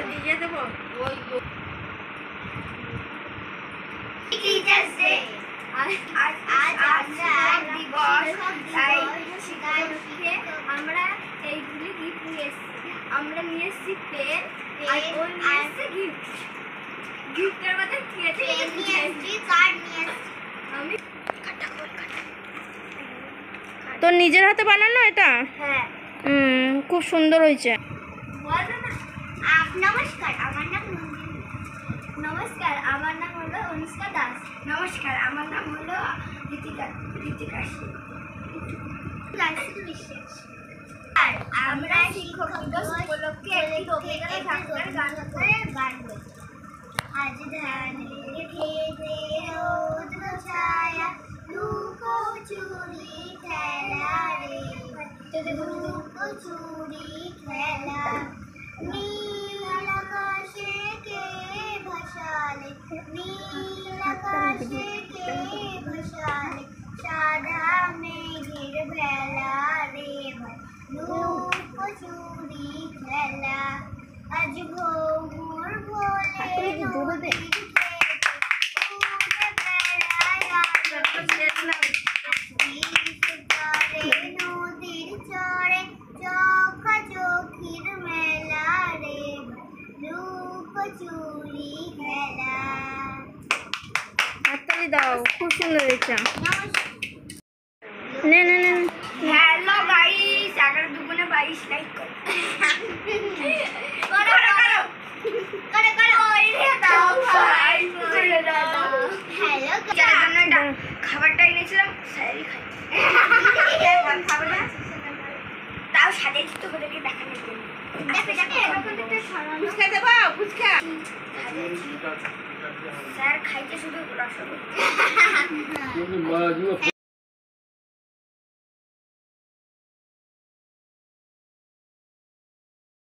দিয়ে দেবো ওই টিচার্স ডে আজ দিবস তাই শিক্ষককে আমরা এইগুলি গিফট নিয়ে এসেছি। আমরা নিয়ে এসেছি পেন আর ওই নিয়ে এসেছি গিফট। গিফটের মধ্যে কি আছে? নিয়ে এসেছি কার্ড নিয়ে এসেছি। আমি তোর নিজের হাতে বানানো এটা? হ্যাঁ খুব সুন্দর হয়েছে। নমস্কার, আমার নাম নমস্কার, আমার নাম হলো অনুষ্কা দাস। নমস্কার, আমার নাম হলো ঋতিকা বিশ্বাস। আর আমরা শিক্ষক দিবস উপলক্ষে একটি রবীন্দ্রনাথ ঠাকুরের গান গাইব। আজ ধানের খেতে রোদ ছায়া লুকোচুরি খেলা রে, লুকোচুরি খেলা। নীল আকাশে কে ভাসালে, নীল আকাশে কে ভাসালে, সাদা মেঘের ভেলা রে ভাই, লুকোচুরি খেলা। আজ ভোর ভোরে নদীর চড়ে চোখা চোখির মেলা রে, লুকোচুরি খেলা। হাততালি দাও, খুব সুন্দর হয়েছে। নে নে নে। হ্যালো গাইস, 11×2=22 লাইক করো। হ্যালো, খাবারটা এনেছিলাম স্যারই খাই। খাবো না তাও সাজিয়েছি তো ওদেরকে দেখানোর জন্য। ফুচকা দেবো, ফুচকা স্যার খাইতে শুধু রসগোল্লা।